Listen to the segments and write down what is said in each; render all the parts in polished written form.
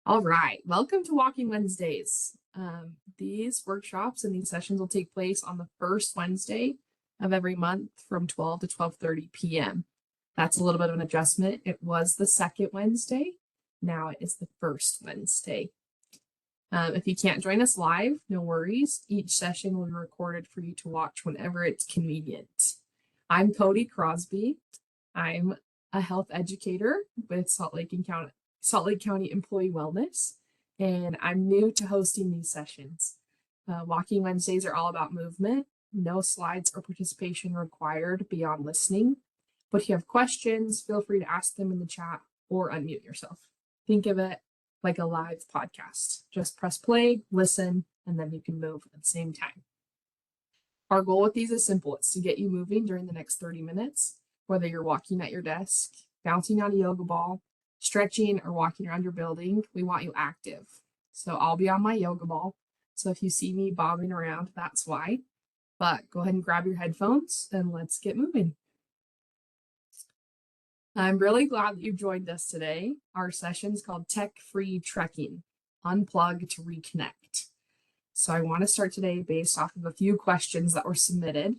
All right, welcome to Walking Wednesdays. These workshops and these sessions will take place on the first Wednesday of every month from 12 to 12:30 p.m. That's a little bit of an adjustment. It was the second Wednesday. Now it is the first Wednesday. If you can't join us live, no worries. Each session will be recorded for you to watch whenever it's convenient. I'm Cody Crosby. I'm a health educator with Salt Lake County Employee Wellness, and I'm new to hosting these sessions. Walking Wednesdays are all about movement, no slides or participation required beyond listening. But if you have questions, feel free to ask them in the chat or unmute yourself. Think of it like a live podcast. Just press play, listen, and then you can move at the same time. Our goal with these is simple. It's to get you moving during the next 30 minutes, whether you're walking at your desk, bouncing on a yoga ball, stretching, or walking around your building. We want you active. So I'll be on my yoga ball. So if you see me bobbing around, that's why. But go ahead and grab your headphones and let's get moving. I'm really glad that you joined us today. Our session's called Tech-Free Trekking, Unplug to Reconnect. So I want to start today based off of a few questions that were submitted.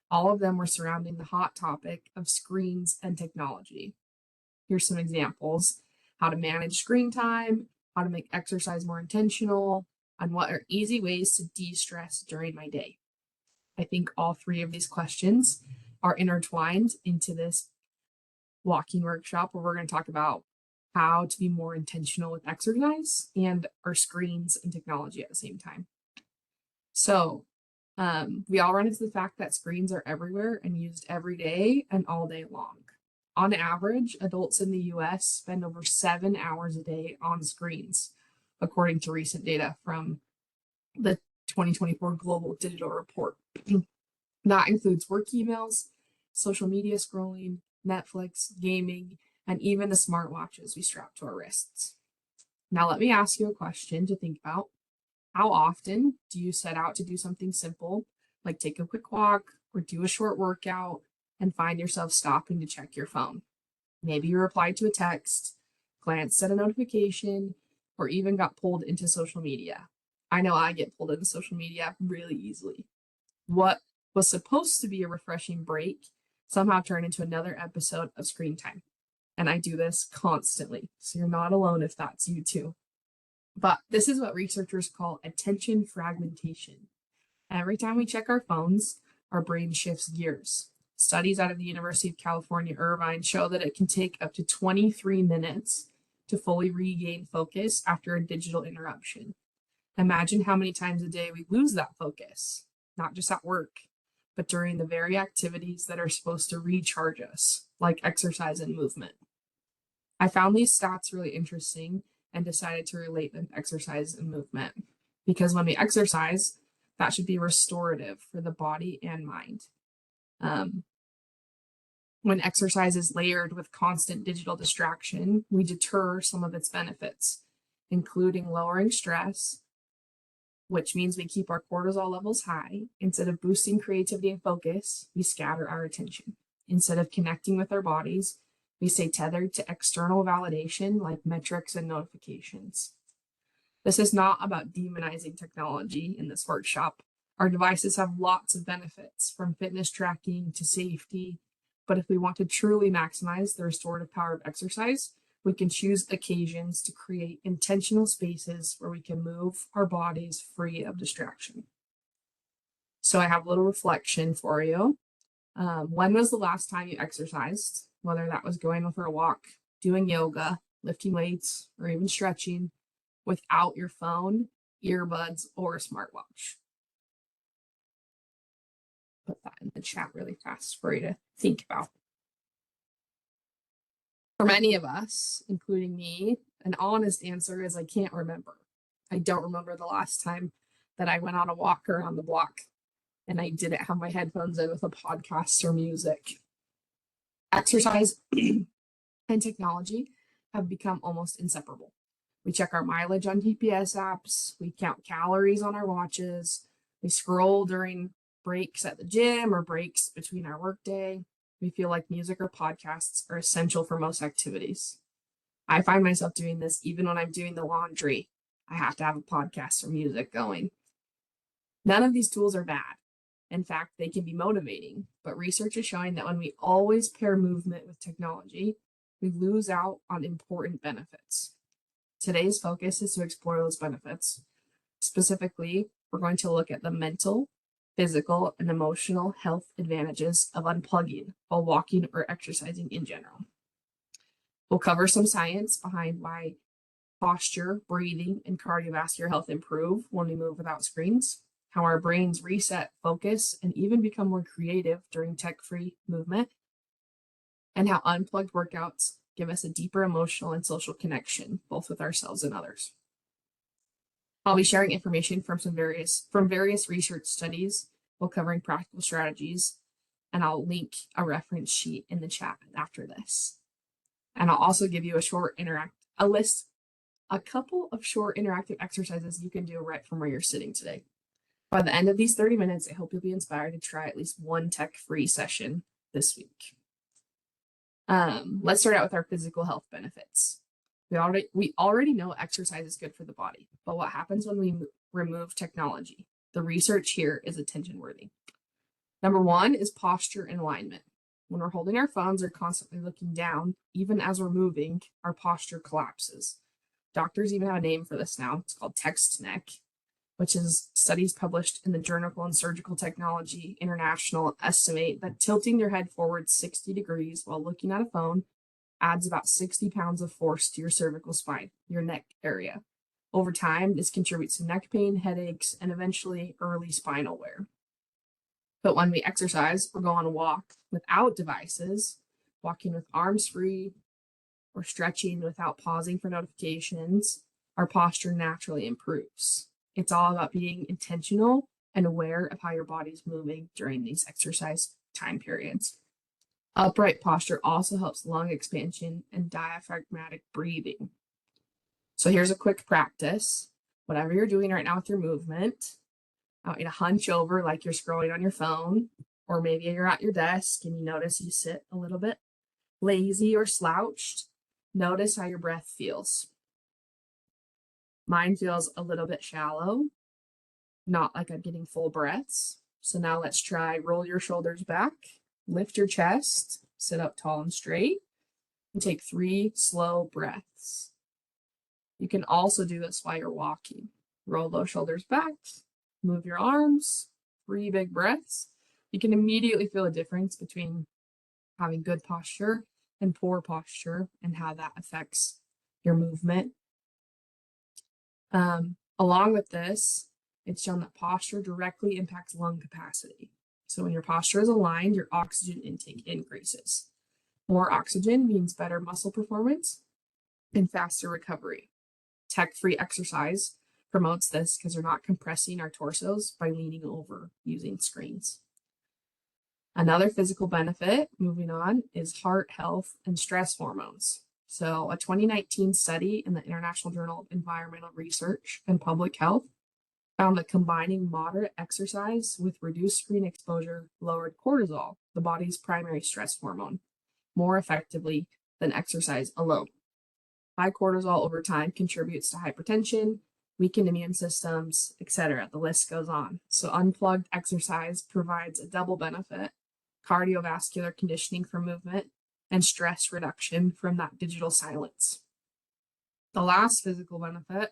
All of them were surrounding the hot topic of screens and technology. Here's some examples: how to manage screen time, how to make exercise more intentional, and what are easy ways to de-stress during my day. I think all three of these questions are intertwined into this walking workshop where we're going to talk about how to be more intentional with exercise and our screens and technology at the same time. So we all run into the fact that screens are everywhere and used every day and all day long. On average, adults in the US spend over 7 hours a day on screens, according to recent data from the 2024 Global Digital Report. That includes work emails, social media scrolling, Netflix, gaming, and even the smartwatches we strap to our wrists. Now, let me ask you a question to think about. How often do you set out to do something simple, like take a quick walk or do a short workout, and find yourself stopping to check your phone? Maybe you replied to a text, glanced at a notification, or even got pulled into social media. I know I get pulled into social media really easily. What was supposed to be a refreshing break somehow turned into another episode of screen time. And I do this constantly, so you're not alone if that's you too. But this is what researchers call attention fragmentation. Every time we check our phones, our brain shifts gears. Studies out of the University of California, Irvine show that it can take up to 23 minutes to fully regain focus after a digital interruption. Imagine how many times a day we lose that focus, not just at work, but during the very activities that are supposed to recharge us, like exercise and movement. I found these stats really interesting and decided to relate them to exercise and movement, because when we exercise, that should be restorative for the body and mind. When exercise is layered with constant digital distraction, we deter some of its benefits, including lowering stress, which means we keep our cortisol levels high. Instead of boosting creativity and focus, we scatter our attention. Instead of connecting with our bodies, we stay tethered to external validation like metrics and notifications. This is not about demonizing technology in this workshop. Our devices have lots of benefits, from fitness tracking to safety. But if we want to truly maximize the restorative power of exercise, we can choose occasions to create intentional spaces where we can move our bodies free of distraction. So I have a little reflection for you. When was the last time you exercised? Whether that was going for a walk, doing yoga, lifting weights, or even stretching, without your phone, earbuds, or a smartwatch. Put that in the chat really fast for you to think about. For many of us, including me, an honest answer is I can't remember. I don't remember the last time that I went on a walk around the block and I didn't have my headphones in with a podcast or music. Exercise and technology have become almost inseparable. We check our mileage on GPS apps, we count calories on our watches, we scroll during breaks at the gym or breaks between our workday. We feel like music or podcasts are essential for most activities. I find myself doing this even when I'm doing the laundry. I have to have a podcast or music going. None of these tools are bad. In fact, they can be motivating, but research is showing that when we always pair movement with technology, we lose out on important benefits. Today's focus is to explore those benefits. Specifically, we're going to look at the mental, physical, and emotional health advantages of unplugging while walking or exercising in general. We'll cover some science behind why posture, breathing, and cardiovascular health improve when we move without screens, how our brains reset, focus, and even become more creative during tech-free movement, and how unplugged workouts give us a deeper emotional and social connection, both with ourselves and others. I'll be sharing information from various research studies while covering practical strategies, and I'll link a reference sheet in the chat after this. And I'll also give you a couple of short interactive exercises you can do right from where you're sitting today. By the end of these 30 minutes, I hope you'll be inspired to try at least one tech-free session this week. Let's start out with our physical health benefits. We already know exercise is good for the body, but what happens when we remove technology? The research here is attention worthy. Number one is posture and alignment. When we're holding our phones or constantly looking down, even as we're moving, our posture collapses. Doctors even have a name for this now. It's called text neck, which is studies published in the Journal on Surgical Technology International estimate that tilting your head forward 60 degrees while looking at a phone adds about 60 pounds of force to your cervical spine, your neck area. Over time, this contributes to neck pain, headaches, and eventually early spinal wear. But when we exercise or go on a walk without devices, walking with arms free, or stretching without pausing for notifications, our posture naturally improves. It's all about being intentional and aware of how your body's moving during these exercise time periods. Upright posture also helps lung expansion and diaphragmatic breathing. So here's a quick practice. Whatever you're doing right now with your movement, I want you to hunch over like you're scrolling on your phone, or maybe you're at your desk and you notice you sit a little bit lazy or slouched. Notice how your breath feels. Mine feels a little bit shallow, not like I'm getting full breaths. So now let's try roll your shoulders back, lift your chest, sit up tall and straight, and take 3 slow breaths. You can also do this while you're walking. Roll those shoulders back, move your arms, 3 big breaths. You can immediately feel a difference between having good posture and poor posture and how that affects your movement. Along with this, it's shown that posture directly impacts lung capacity. So when your posture is aligned, your oxygen intake increases. More oxygen means better muscle performance and faster recovery. Tech-free exercise promotes this because we're not compressing our torsos by leaning over using screens. Another physical benefit, moving on, is heart health and stress hormones. So a 2019 study in the International Journal of Environmental Research and Public Health found that combining moderate exercise with reduced screen exposure lowered cortisol, the body's primary stress hormone, more effectively than exercise alone. High cortisol over time contributes to hypertension, weakened immune systems, etc. The list goes on. So unplugged exercise provides a double benefit: cardiovascular conditioning from movement and stress reduction from that digital silence. The last physical benefit,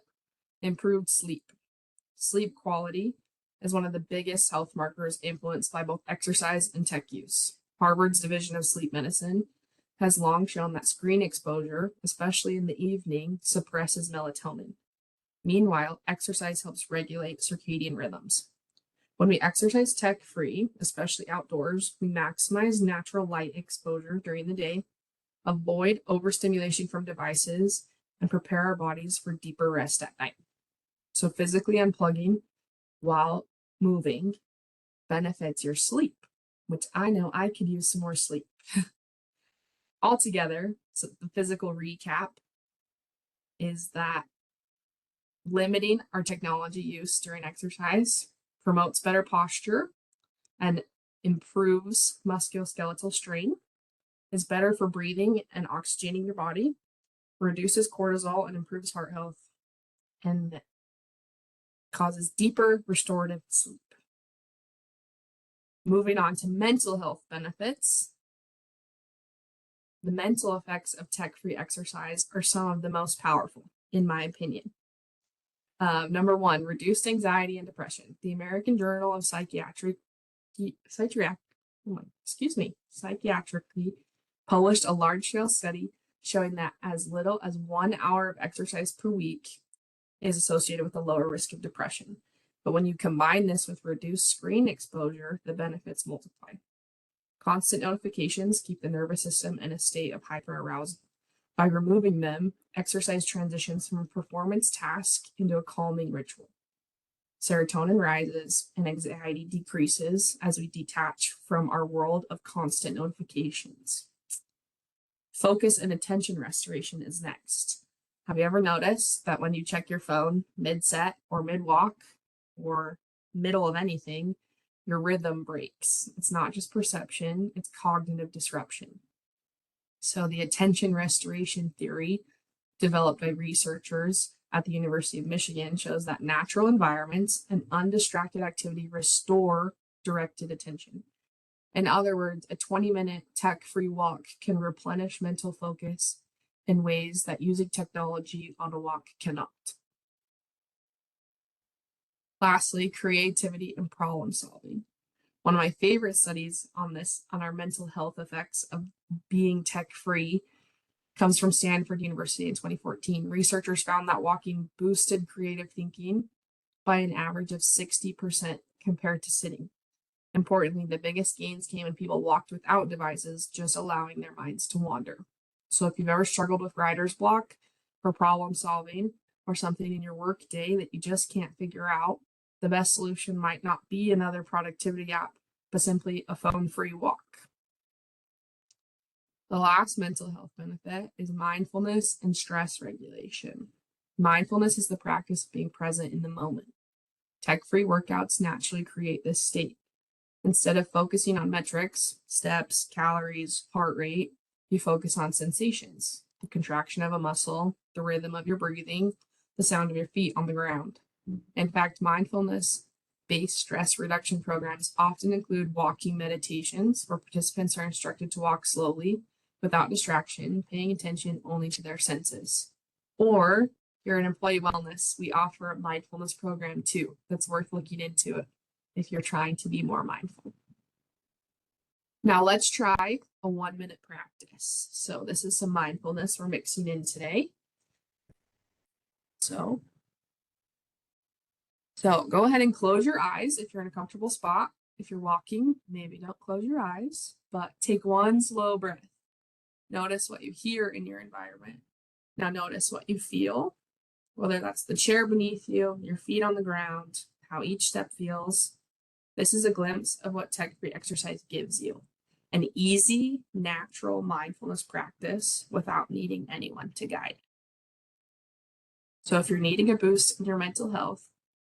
improved sleep. Sleep quality is one of the biggest health markers influenced by both exercise and tech use. Harvard's Division of Sleep Medicine has long shown that screen exposure, especially in the evening, suppresses melatonin. Meanwhile, exercise helps regulate circadian rhythms. When we exercise tech-free, especially outdoors, we maximize natural light exposure during the day, avoid overstimulation from devices, and prepare our bodies for deeper rest at night. So physically unplugging while moving benefits your sleep, which I know I could use some more sleep. Altogether, so the physical recap is that limiting our technology use during exercise promotes better posture and improves musculoskeletal strength, is better for breathing and oxygenating your body, reduces cortisol and improves heart health, and causes deeper restorative sleep. Moving on to mental health benefits. The mental effects of tech-free exercise are some of the most powerful, in my opinion. Number one, reduced anxiety and depression. The American Journal of Psychiatry published a large-scale study showing that as little as 1 hour of exercise per week is associated with a lower risk of depression. But when you combine this with reduced screen exposure, the benefits multiply. Constant notifications keep the nervous system in a state of hyperarousal. By removing them, exercise transitions from a performance task into a calming ritual. Serotonin rises and anxiety decreases as we detach from our world of constant notifications. Focus and attention restoration is next. Have you ever noticed that when you check your phone mid-set or mid-walk or middle of anything, your rhythm breaks? It's not just perception, it's cognitive disruption. So the attention restoration theory, developed by researchers at the University of Michigan, shows that natural environments and undistracted activity restore directed attention. In other words, a 20-minute tech-free walk can replenish mental focus in ways that using technology on a walk cannot. Lastly, creativity and problem solving. One of my favorite studies on our mental health effects of being tech-free comes from Stanford University in 2014. Researchers found that walking boosted creative thinking by an average of 60% compared to sitting. Importantly, the biggest gains came when people walked without devices, just allowing their minds to wander. So if you've ever struggled with writer's block for problem solving or something in your work day that you just can't figure out, the best solution might not be another productivity app, but simply a phone-free walk. The last mental health benefit is mindfulness and stress regulation. Mindfulness is the practice of being present in the moment. Tech-free workouts naturally create this state. Instead of focusing on metrics, steps, calories, heart rate, you focus on sensations, the contraction of a muscle, the rhythm of your breathing, the sound of your feet on the ground. In fact, mindfulness-based stress reduction programs often include walking meditations where participants are instructed to walk slowly, without distraction, paying attention only to their senses. Or, you're in employee wellness, we offer a mindfulness program too that's worth looking into if you're trying to be more mindful. Now let's try a 1-minute practice. So this is some mindfulness we're mixing in today. So go ahead and close your eyes if you're in a comfortable spot. If you're walking, maybe don't close your eyes, but take one slow breath. Notice what you hear in your environment. Now notice what you feel, whether that's the chair beneath you, your feet on the ground, how each step feels. This is a glimpse of what tech-free exercise gives you. An easy, natural mindfulness practice without needing anyone to guide. So if you're needing a boost in your mental health,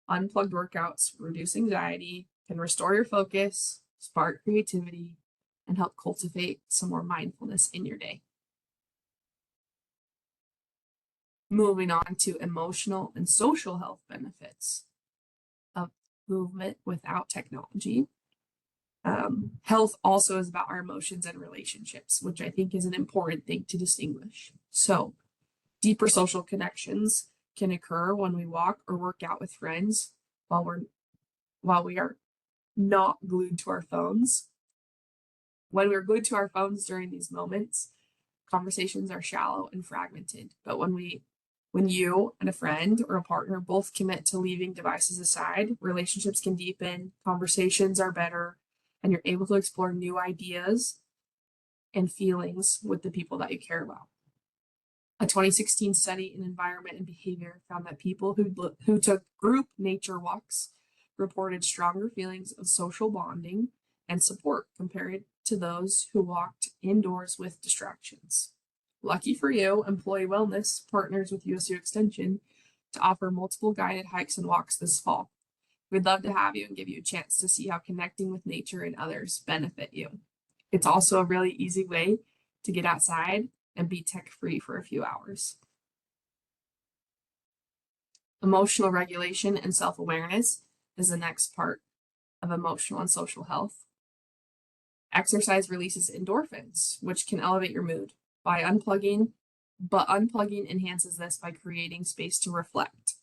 unplugged workouts reduce anxiety, can restore your focus, spark creativity, and help cultivate some more mindfulness in your day. Moving on to emotional and social health benefits of movement without technology. Health also is about our emotions and relationships, which I think is an important thing to distinguish. So deeper social connections can occur when we walk or work out with friends while we are not glued to our phones. When we're glued to our phones during these moments, conversations are shallow and fragmented. But when you and a friend or a partner both commit to leaving devices aside, relationships can deepen, conversations are better, and you're able to explore new ideas and feelings with the people that you care about. A 2016 study in environment and behavior found that people who took group nature walks reported stronger feelings of social bonding and support compared to those who walked indoors with distractions. Lucky for you, Employee Wellness partners with USU Extension to offer multiple guided hikes and walks this fall. We'd love to have you and give you a chance to see how connecting with nature and others benefit you. It's also a really easy way to get outside and be tech-free for a few hours. Emotional regulation and self-awareness is the next part of emotional and social health. Exercise releases endorphins, which can elevate your mood by unplugging, but unplugging enhances this by creating space to reflect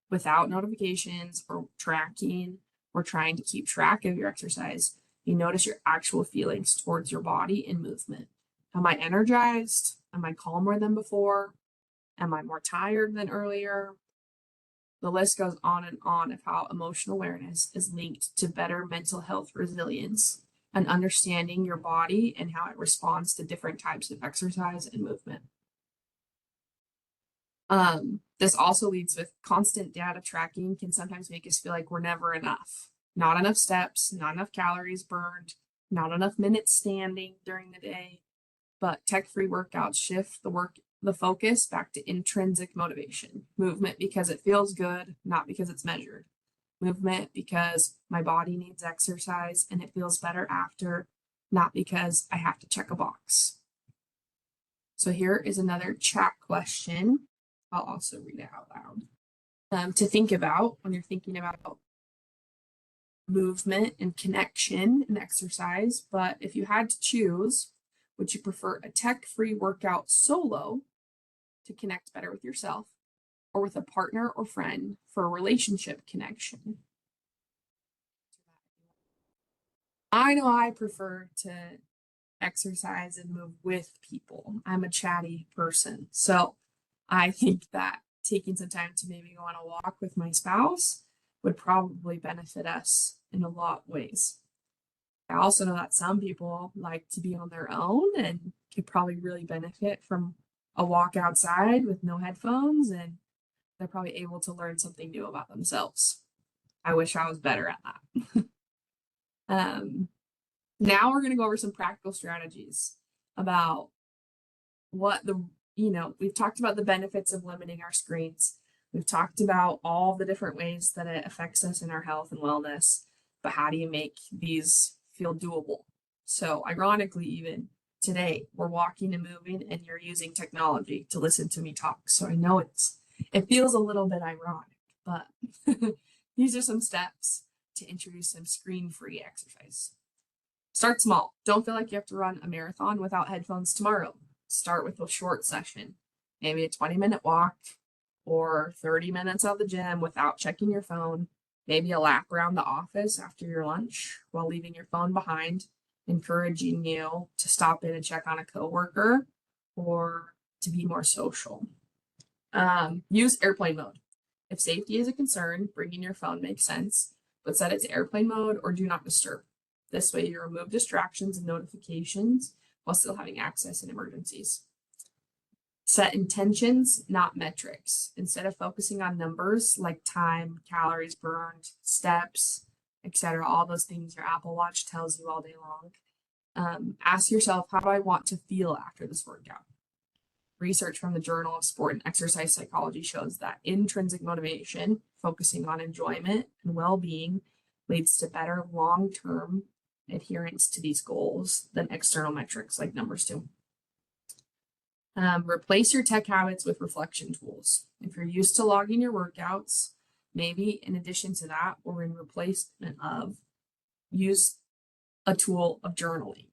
without notifications or tracking or trying to keep track of your exercise. You notice your actual feelings towards your body and movement. Am I energized? Am I calmer than before? Am I more tired than earlier? The list goes on and on of how emotional awareness is linked to better mental health resilience and understanding your body and how it responds to different types of exercise and movement. This also leads with constant data tracking can sometimes make us feel like we're never enough. Not enough steps, not enough calories burned, not enough minutes standing during the day. But tech-free workouts shift the focus back to intrinsic motivation. Movement because it feels good, not because it's measured. Movement because my body needs exercise and it feels better after, not because I have to check a box. So here is another chat question. I'll also read it out loud. To think about when you're thinking about movement and connection and exercise, but if you had to choose, would you prefer a tech-free workout solo to connect better with yourself or with a partner or friend for a relationship connection? I know I prefer to exercise and move with people. I'm a chatty person. So I think that taking some time to maybe go on a walk with my spouse would probably benefit us in a lot of ways. I also know that some people like to be on their own and could probably really benefit from a walk outside with no headphones, and they're probably able to learn something new about themselves. I wish I was better at that. Now we're going to go over some practical strategies about what we've talked about the benefits of limiting our screens. We've talked about all the different ways that it affects us in our health and wellness, but how do you make these feel doable? So ironically, even today, we're walking and moving and you're using technology to listen to me talk. So I know it feels a little bit ironic, but these are some steps to introduce some screen-free exercise. Start small. Don't feel like you have to run a marathon without headphones tomorrow. Start with a short session, maybe a 20-minute walk or 30 minutes at the gym without checking your phone, maybe a lap around the office after your lunch while leaving your phone behind, encouraging you to stop in and check on a coworker or to be more social. Use airplane mode. If safety is a concern, bringing your phone makes sense, but set it to airplane mode or do not disturb. This way you remove distractions and notifications while still having access in emergencies. Set intentions, not metrics. Instead of focusing on numbers like time, calories burned, steps, etc., all those things your Apple Watch tells you all day long, ask yourself, how do I want to feel after this workout? Research from the Journal of Sport and Exercise Psychology shows that intrinsic motivation, focusing on enjoyment and well-being, leads to better long-term adherence to these goals than external metrics like numbers do. Replace your tech habits with reflection tools. If you're used to logging your workouts, maybe in addition to that, or in replacement of, use a tool of journaling.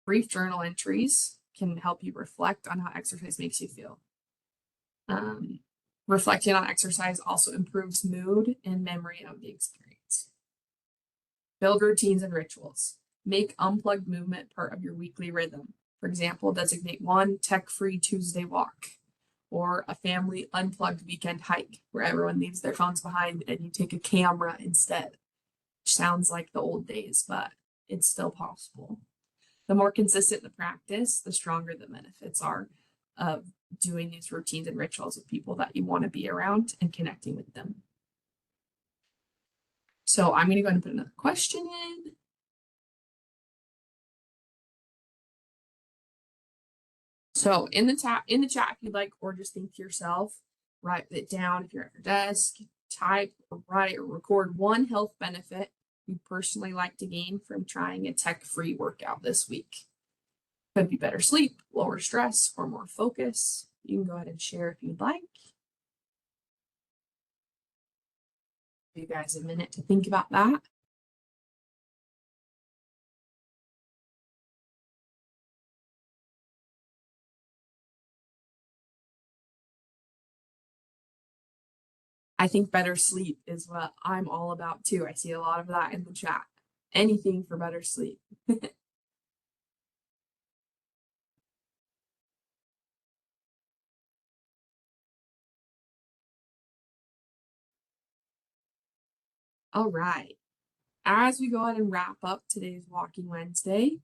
Brief journal entries can help you reflect on how exercise makes you feel. Reflecting on exercise also improves mood and memory of the experience. Build routines and rituals. Make unplugged movement part of your weekly rhythm. For example, designate one tech-free Tuesday walk or a family unplugged weekend hike where everyone leaves their phones behind and you take a camera instead. Which sounds like the old days, but it's still possible. The more consistent the practice, the stronger the benefits are of doing these routines and rituals with people that you want to be around and connecting with them. So I'm going to go ahead and put another question in. So in the chat, if you'd like, or just think to yourself, write it down if you're at your desk, type or write or record one health benefit you personally like to gain from trying a tech-free workout this week. Could be better sleep, lower stress, or more focus. You can go ahead and share if you'd like. Give you guys a minute to think about that. I think better sleep is what I'm all about too. I see a lot of that in the chat. Anything for better sleep. All right. As we go ahead and wrap up today's Walking Wednesday,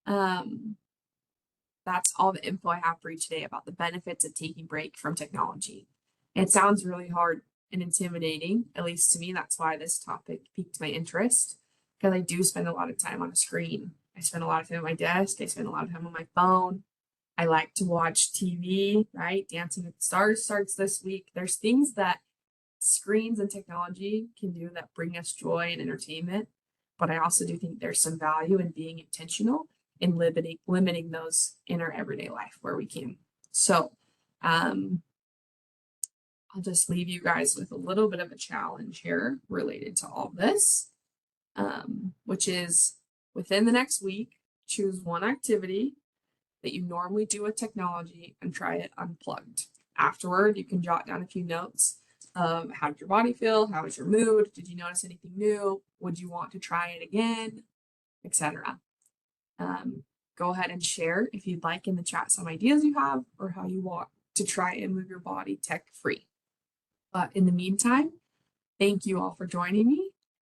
that's all the info I have for you today about the benefits of taking a break from technology. It sounds really hard and intimidating, at least to me. That's why this topic piqued my interest, because I do spend a lot of time on a screen. I spend a lot of time at my desk. I spend a lot of time on my phone. I like to watch TV, right? Dancing with the Stars starts this week. There's things that screens and technology can do that bring us joy and entertainment. But I also do think there's some value in being intentional in limiting those in our everyday life where we can. So I'll just leave you guys with a little bit of a challenge here related to all this, which is within the next week, choose one activity that you normally do with technology and try it unplugged. Afterward, you can jot down a few notes of how did your body feel? How was your mood? Did you notice anything new? Would you want to try it again? Etc. Go ahead and share if you'd like in the chat some ideas you have or how you want to try and move your body tech free. But in the meantime, thank you all for joining me.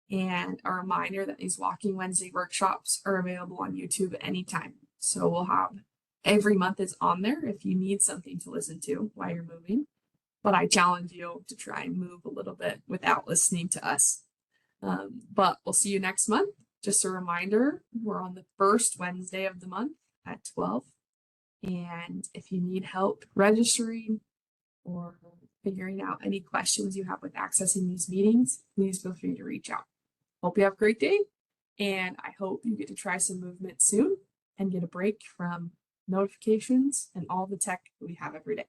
And a reminder that these Walking Wednesday workshops are available on YouTube at any time. So we'll have every month is on there if you need something to listen to while you're moving. But I challenge you to try and move a little bit without listening to us. But we'll see you next month. Just a reminder, we're on the first Wednesday of the month at 12. And if you need help registering or figuring out any questions you have with accessing these meetings, please feel free to reach out. Hope you have a great day. And I hope you get to try some movement soon and get a break from notifications and all the tech that we have every day.